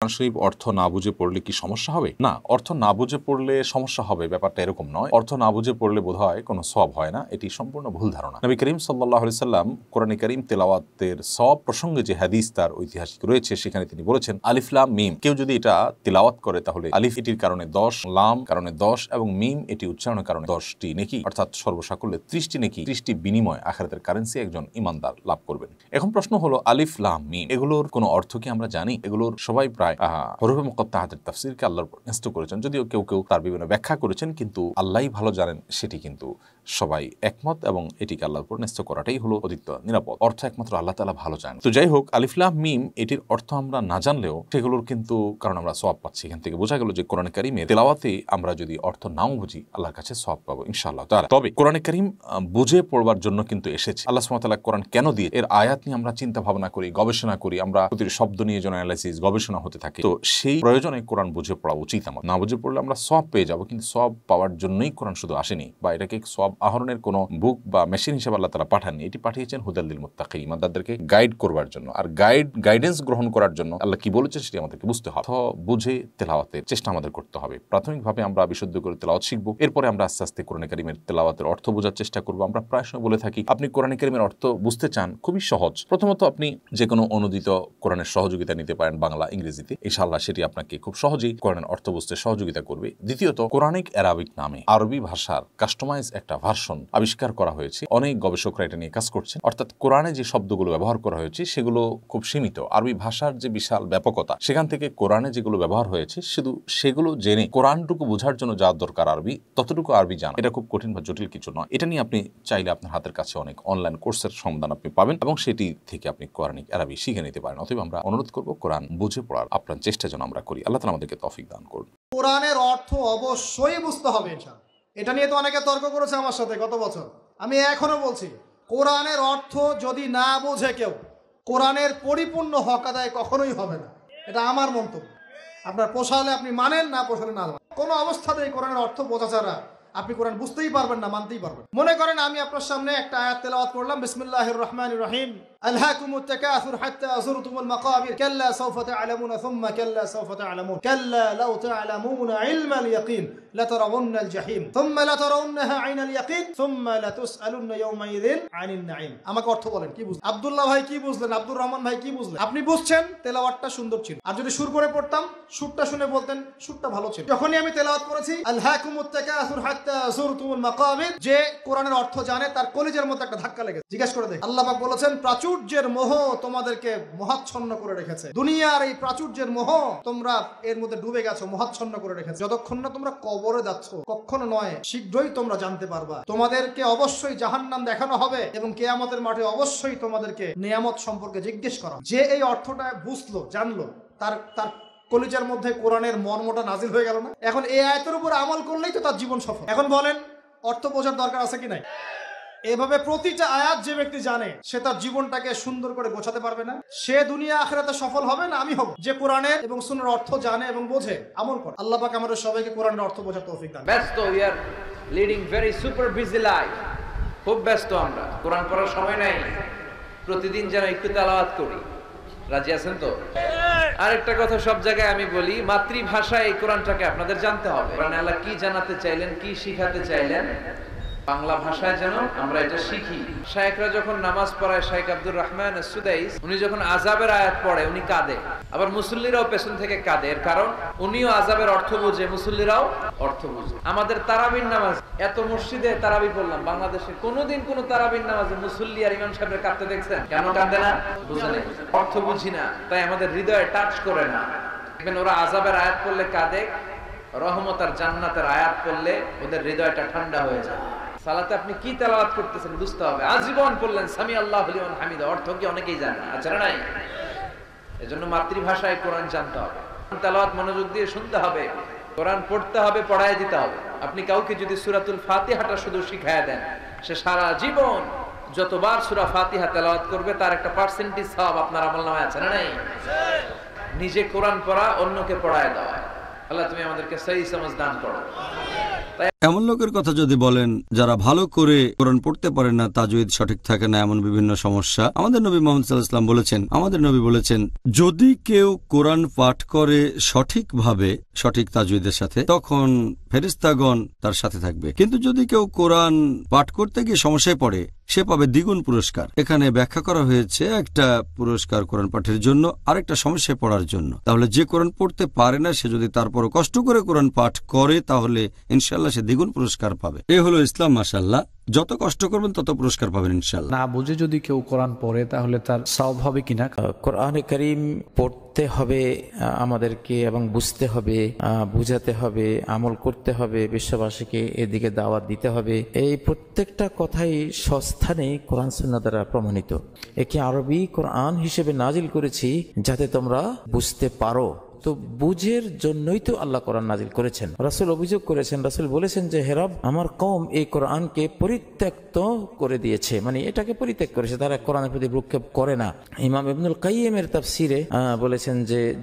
কোরআন শরীফ অর্থ না বুঝে পড়লে কি সমস্যা হবে? না, অর্থ না বুঝে পড়লে সমস্যা হবে ব্যাপারটা এরকম নয়। অর্থ না বুঝে পড়লে বোধহয় কোনো সওয়াব হয় না, এটি সম্পূর্ণ ভুল ধারণা। নবী করিম সাল্লাল্লাহু আলাইহি সাল্লাম কোরআনে কারীম তেলাওয়াতের সওয়াব প্রসঙ্গে যে হাদিস তার ঐতিহাসিক রয়েছে সেখানে তিনি বলেছেন, আলিফ লাম মিম, কেউ যদি এটা তিলাওয়াত করে তাহলে আলিফ এটির কারণে 10, লাম কারণে 10 এবং মিম এটি উচ্চারণের কারণে 10টি নেকি, অর্থাৎ সর্বসাকুল্যে 30টি নেকি, 30টি বিনিময় আখিরাতের কারেন্সি একজন ঈমানদার লাভ করবেন। এখন প্রশ্ন হলো, আলিফ লাম মিম এগুলোর কোনো অর্থ কি আমরা জানি? এগুলোর সবাই প্রায় হরফে মুকাত্তাহাতের তাফসীরকে আল্লাহর উপর ন্যস্ত করেছেন, যদিও কেউ কেউ তার বিভিন্ন ব্যাখ্যা করেছেন, কিন্তু আল্লাহই ভালো জানেন সেটি কিন্তু সবাই একমত, এবং এটিকে আল্লাহর উপর ন্যস্ত করাটাই হলো অধিক নিরাপদ। অর্থ একমাত্র আল্লাহ তাআলা ভালো জানেন। তো যাই হোক, আলিফ লাম মিম এটির অর্থ আমরা না জানলেও সেগুলোর কিন্তু কারণ আমরা সওয়াব পাচ্ছি। এখান থেকে বোঝা গেল যে কোরআন কারীমের তেলাওয়াতে আমরা যদি অর্থ নাও বুঝি আল্লাহর কাছে সওয়াব পাবো ইনশাআল্লাহ তাআলা। তবে কোরআন কারীম বুঝে পড়বার জন্য কিন্তু এসেছে। আল্লাহ সুবহানাহু ওয়া তাআলা কোরআন কেন দিয়ে এর আয়াত নিয়ে আমরা চিন্তা ভাবনা করি, গবেষণা করি, আমরা প্রতিটি শব্দ নিয়ে যেন অ্যানালাইসিস গবেষণা হতে থাকে। তো সেই প্রয়োজনে কোরআন বুঝে পড়া উচিত। আমার না বুঝে পড়লে আমরা সওয়াব পেয়ে যাব, কিন্তু সওয়াব পাওয়ার জন্যই কোরআন শুধু আসেনি, বা এটাকে সওয়াব আহরণের কোনো বুক বা মেশিন হিসেবে আল্লাহ তাআলা পাঠাননি। এটি পাঠিয়েছেন হুদাল লিল মুত্তাকিন, ইমানদারদেরকে গাইড করবার জন্য। আর গাইডেন্স গ্রহণ করার জন্য আল্লাহ কি বলেছেন সেটি আমাদেরকে বুঝতে হবে। বুঝে তেলাওয়াতের চেষ্টা আমাদের করতে হবে। প্রাথমিকভাবে আমরা বিশুদ্ধ করে তেলাওয়াত শিখবো, এরপরে আমরা আস্তে আস্তে কোরআন কারীমের তেলাওয়াতের অর্থ বোঝার চেষ্টা করবো। আমরা প্রায় সময় বলে থাকি, আপনি কোরআন কারীমের অর্থ বুঝতে চান, খুবই সহজ। প্রথমত আপনি যে কোনো অনুদিত কোরআনের সহযোগিতা নিতে পারেন বাংলা ইংরেজিতে, ইনশাআল্লাহ সেটি আপনাকে খুব সহজেই কোরআনের অর্থ বুঝতে সহযোগিতা করবে। দ্বিতীয়ত, কোরআনিক অ্যারাবিক নামে আরবি ভাষার কাস্টমাইজ একটা ভার্সন আবিষ্কার করা হয়েছে। অনেক গবেষকরা এটা নিয়ে কাজ করছেন। অর্থাৎ কোরআনে যে শব্দগুলো ব্যবহার করা হয়েছে সেগুলো খুব সীমিত। আরবি ভাষার যে বিশাল ব্যাপকতা, সেখান থেকে কোরআনে যেগুলো ব্যবহার হয়েছে শুধু সেগুলো জেনে কোরআনটুকু বোঝার জন্য যা দরকার আরবি, ততটুকু আরবি জানা। এটা খুব কঠিন বা জটিল কিছু নয়। এটা নিয়ে আপনি চাইলে আপনার হাতের কাছে অনেক অনলাইন কোর্সের সমাধান আপনি পাবেন, এবং সেটি থেকে আপনি কোরআনিক আরবি শিখে নিতে পারেন। অতএব আমরা অনুরোধ করব, কোরআন বুঝে পড়ার আপনার চেষ্টা যেন আমরা করি। আল্লাহ তাআলা আমাদেরকে তৌফিক দান করুন। কোরআনের অর্থ অবশ্যই বুঝতে হবে ইনশাআল্লাহ। এটা নিয়ে তো অনেকে তর্ক করেছে আমার সাথে গত বছর। আমি এখনো বলছি, কোরআনের অর্থ যদি না বোঝে কেউ, কোরআনের পরিপূর্ণ হক আদায় কখনোই হবে না। এটা আমার মন্তব্য। আপনার পোষালে আপনি মানেন, না পোষালে না মানেন। কোনো অবস্থাতেই কোরআনের অর্থ বোঝা ছাড়া আপনি কোরআন বুঝতেই পারবেন না, মানতেই পারবেন। মনে করেন আমি আপনার সামনে একটা আয়াত তেলাওয়াত করলাম, বিসমিল্লাহির রহমানির রহিম, আলহাকুমুত তাকাসুর হাত্তা যুরতুমুল মাকাবির কাল্লা সাওফা তা'লামুন সুম্মা কাল্লা সাওফা তা'লামুন কাল্লা লাউ তা'লামুন ইলমাল ইয়াকিন লাতারাউন্নাল জাহিম সুম্মা লাতারাউন্নাহা আইনাল ইয়াকিন সুম্মা লাতুসআলুন্না ইয়াওমাইযিন আনিন নাঈম। আমাকে অর্থ বলেন, কি বুঝলেন? আব্দুল্লাহ ভাই কি বুঝলেন? আব্দুর রহমান ভাই কি বুঝলেন? আপনি বুঝছেন, তেলাওয়াতটা সুন্দর ছিল। আর যদি সুর করে পড়তাম, সুরটা শুনে বলতেন সুরটা ভালো ছিল। যখনই আমি তেলাওয়াত করেছি আলহাকুমুত তাকাসুর হাত্তা যুরতুমুল মাকাবির, যে কোরআনের অর্থ জানে তার কলিজার মধ্যে একটা ধাক্কা লেগেছে। জিজ্ঞাসা করে দেখ, আল্লাহ পাক বলেছেন, প্রাচুর্যের মোহ তোমাদেরকে মোহাচ্ছন্ন করে রেখেছে। দুনিয়ার এই প্রাচুর্যের মোহ, তোমরা এর মধ্যে ডুবে গেছো, মোহাচ্ছন্ন করে রেখেছে। যতক্ষণ না তোমরা কবরে যাচ্ছ, কখনো নয়, শীঘ্রই তোমরা জানতে পারবা। তোমাদেরকে অবশ্যই জাহান্নাম দেখানো হবে, এবং কিয়ামতের মাঠে অবশ্যই তোমাদেরকে নিয়ামত সম্পর্কে জিজ্ঞেস করা। যে এই অর্থটা বুঝলো, জানলো, তার কলিজার মধ্যে কোরআনের মর্মটা নাজিল হয়ে গেল না? এখন এই আয়াতের উপর আমল করলেই তো তার জীবন সফল। এখন বলেন, অর্থ বোঝার দরকার আছে কি নাই? এভাবে প্রতিটা আয়াত যে ব্যক্তি জানে, সে তার জীবনটাকে সুন্দর করে গোছাতে পারবে না। সে দুনিয়া আখিরাতে সফল হবে না আমি হব, যে কোরআনের এবং সুন্নাহর অর্থ জানে এবং বোঝে, আমল করে। আল্লাহ পাক আমাদের সবাইকে কোরআনের অর্থ বোঝার তৌফিক দান। ব্যস্ত, we are leading very super busy life. খুব ব্যস্ত আমরা, কোরআন পড়ার সময় নাই। প্রতিদিন যেন একটু তেলাওয়াত করি। রাজি আছেন তো? আরেকটা কথা সব জায়গায় আমি বলি, মাতৃভাষায় এই কোরআনটাকে আপনাদের জানতে হবে। কারণ আল্লাহ কি জানাতে চাইলেন, কি শিখাতে চাইলেন, বাংলা ভাষায় যেন আমরা এটা শিখি। শায়েখরা যখন নামাজ পড়ায়, শায়েখ আব্দুর রহমান সুদাইস, উনি যখন আযাবের আয়াত পড়ে উনি কাঁদে, আবার মুসল্লিরাও পেছন থেকে কাঁদে। এর কারণ উনিও আযাবের অর্থ বুঝে, মুসল্লিরাও অর্থ বুঝে। আমাদের তারাবির নামাজ, এত মসজিদে তারাবি পড়লাম, বাংলাদেশে কোনোদিন কোন তারাবির নামাজে মুসল্লি আর ইমাম সাহেবের কাঁদতে দেখছেন? কেন কাঁদে না? বুঝে নেই, অর্থ বুঝি না, তাই আমাদের হৃদয়ে টাচ করে না। দেখবেন ওরা আযাবের আয়াত পড়লে কাঁদে, রহমত আর জান্নাতের আয়াত পড়লে ওদের হৃদয়টা ঠান্ডা হয়ে যায়। সালাতে আপনি কি তেলাওয়াত করতেছেন বুঝতে হবে। আজীবন পড়লেন সামি আল্লাহু লিমান হামিদা, অর্থ কি অনেকেই জানে না, আছে না নাই? এজন্য মাতৃভাষায় কোরআন জানতে হবে, তেলাওয়াত মনোযোগ দিয়ে শুনতে হবে, কোরআন পড়তে হবে, পড়ায় দিতে হবে। আপনি কাউকে যদি সূরাতুল ফাতিহাটা শুধু শিখায়া দেন, সে সারা জীবন যতবার সূরা ফাতিহা তেলাওয়াত করবে তার একটা পার্সেন্টেজ সওয়াব আপনার আমলনামায় আছে না নাই? নিজে কোরআন পড়া, অন্যকে পড়ায় দেওয়া। আল্লাহ তুমি আমাদেরকে সহি সমঝ দান করো। তাই এমন লোকের কথা যদি বলেন যারা ভালো করে কোরআন পড়তে পারে না, তাজউইদ সঠিক থাকে না, এমন বিভিন্ন সমস্যা, আমাদের নবী মুহাম্মদ সাল্লাল্লাহু আলাইহি ওয়াসাল্লাম বলেছেন, আমাদের নবী বলেছেন, যদি কেউ কোরআন পাঠ করে সঠিকভাবে, সঠিক তাজউইদের সাথে, তখন ফেরেশতাগণ তার সাথে থাকবে। কিন্তু যদি কেউ কোরআন পাঠ করতে গিয়ে সমস্যায় পড়ে, সে পাবে দ্বিগুণ পুরস্কার। এখানে ব্যাখ্যা করা হয়েছে একটা পুরস্কার কোরআন পাঠের জন্য, আরেকটা সমস্যায় পড়ার জন্য। তাহলে যে কোরআন পড়তে পারে না, সে যদি তারপরও কষ্ট করে কোরআন পাঠ করে, তাহলে ইনশাআল্লাহ সে দ্বিগুণ পুরস্কার পাবে। এ হলো ইসলাম। মাশাআল্লাহ, যত কষ্ট করবেন তত পুরস্কার পাবেন ইনশাআল্লাহ। না বুঝে যদি কেউ কোরআন পড়ে তাহলে তার সওয়াব হবে কিনা? কোরআনে কারীম পড়তে হবে আমাদেরকে, এবং বুঝতে হবে, বুঝাতে হবে, আমল করতে হবে, বিশ্ববাসীকে এদিকে দাওয়াত দিতে হবে। এই প্রত্যেকটা কথাই সস্থানে কোরআন সুন্নাহ দ্বারা প্রমাণিত। একে আরবি কোরআন হিসেবে নাজিল করেছি যাতে তোমরা বুঝতে পারো। তো বুঝের জন্যই তো আল্লাহ কোরআন নাজিল করেছেন। রাসূল অভিযোগ করেছেন, রাসূল বলেছেন যে হে রব, আমার কওম এই কোরআনকে পরিত্যক্ত করে দিয়েছে, মানে এটাকে পরিত্যাগ করেছে, তারা কোরআনের প্রতি ভ্রুক্ষেপ করে না। ইমাম ইবনুল কাইয়িমের তাফসিরে বলেছেন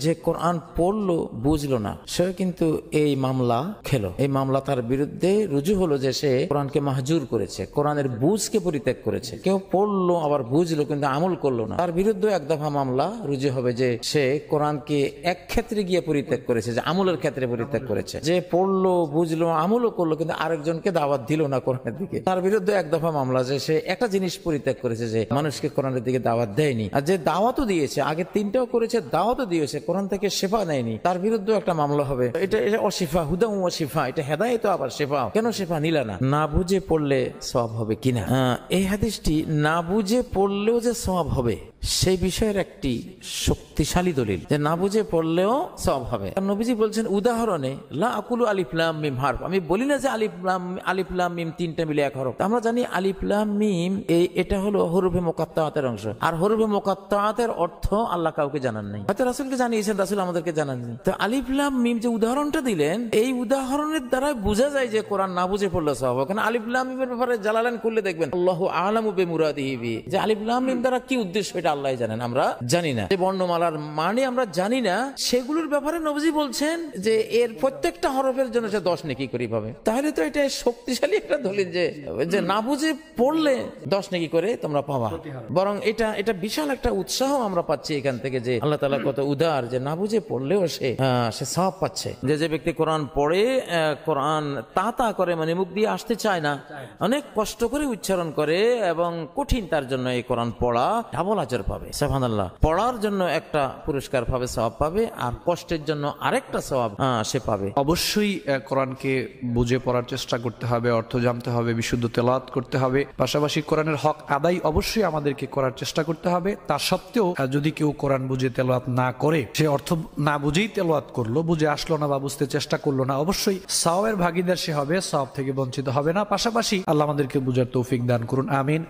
যে কোরআন পড়লো বুঝলো না, সে কিন্তু এই মামলা খেলো। এই মামলা তার বিরুদ্ধে রুজু হলো যে সে কোরআনকে মাহজুর করেছে, কোরআনের বুঝকে পরিত্যাগ করেছে। কেউ পড়লো আবার বুঝলো কিন্তু আমল করলো না, তার বিরুদ্ধে এক দফা মামলা রুজু হবে যে সে কোরআনকে এক ক্ষেত্রে গিয়ে পরিত্যাগ করেছে, যে আমলের ক্ষেত্রে পরিত্যাগ করেছে। যে পড়লো বুঝলো আমলও করলো কিন্তু আরেকজনকে দাওয়াত দিল না কোরআনের দিকে, তার বিরুদ্ধে এক দফা মামলা যে সে একটা জিনিস পরিত্যাগ করেছে, যে মানুষকে কোরআনের দিকে দাওয়াত দেয়নি। আর যে দাওয়াতও দিয়েছে, আগে তিনটাও করেছে, দাওয়াতও দিয়েছে, কোরআন থেকে শেফা নেয়নি, তার বিরুদ্ধে একটা মামলা হবে। এটা অশিফা, হুদা ও শিফা, এটা হেদায়েত আবার শেফা, কেন শেফা নিলা না? না বুঝে পড়লে সওয়াব হবে কিনা? এই হাদিসটি না বুঝে পড়লেও যে সওয়াব হবে সেই বিষয়ের একটি শক্তিশালী দলিল, যে না বুঝে পড়লেও সওয়াব হবে। নবীজি বলছেন উদাহরণে, লা আকুলু আলিফ লাম মিম হারফ, আমি বলি না যে আলিফ লাম মিম তিনটা মিলে এক হরফ। আমরা জানি আলিফ লাম মিম এটা হলো হরফে মুকাত্তাআতের অংশ, আর হরফে মুকাত্তাআতের অর্থ আল্লাহ কাউকে জানান নাই, হয়তো রাসূলকে জানিয়েছেন, রাসূল আমাদেরকে জানাননি। তো আলিফ লাম মিম যে উদাহরণটা দিলেন, এই উদাহরণের দ্বারা বোঝা যায় যে কোরআন না বুঝে পড়লে সওয়াব হবে। কারণ আলিফ লাম মিমের ব্যাপারে জালালাইন করলে দেখবেন আল্লাহু আ'লামু বিমুরাদিহি বি, যে আলিফ লাম মিম দ্বারা কি উদ্দেশ্য এটা আল্লাহ জানেন, আমরা জানি না। যে বর্ণমালার মানে আমরা জানি না, সেগুলোর ব্যাপারে নবীজি বলছেন যে এর প্রত্যেকটা হরফের জন্য সে 10 নেকি করে পাবে। তাহলে তো এটা শক্তিশালী একটা দলিল যে না বুঝে পড়লে 10 নেকি করে তোমরা পাবা। বরং এটা বিশাল একটা উৎসাহ আমরা পাচ্ছি এখান থেকে, যে আল্লাহ তাআলা কত উদার, যে না বুঝে পড়লেও সে সওয়াব পাচ্ছে। যে ব্যক্তি কোরআন পড়ে, কোরআন তা করে, মানে মুখ দিয়ে আসতে চায় না, অনেক কষ্ট করে উচ্চারণ করে, এবং কঠিন তার জন্য এই কোরআন পড়া, ডাবল আজর পাবে। সুবহানাল্লাহ। পড়ার জন্য একটা পুরস্কার পাবে, সওয়াব পাবে, আর কষ্টের জন্য আরেকটা সওয়াব সে পাবে। অবশ্যই কোরআনকে বুঝে পড়ার চেষ্টা করতে হবে, অর্থ জানতে হবে, বিশুদ্ধ তেলাওয়াত করতে হবে, পাশাপাশি কোরআনের হক আদায় অবশ্যই আমাদেরকে করার চেষ্টা করতে হবে। তা সত্ত্বেও যদি কেউ কোরআন বুঝে তেলাওয়াত না করে, সে অর্থ না বুঝেই তেলাওয়াত করলো, বুঝে আসলো না বা বুঝতে চেষ্টা করলো না, অবশ্যই সওয়াবের ভাগীদার সে হবে, সওয়াব থেকে বঞ্চিত হবে না। পাশাপাশি আল্লাহ আমাদেরকে বুঝার তৌফিক দান করুন, আমিন।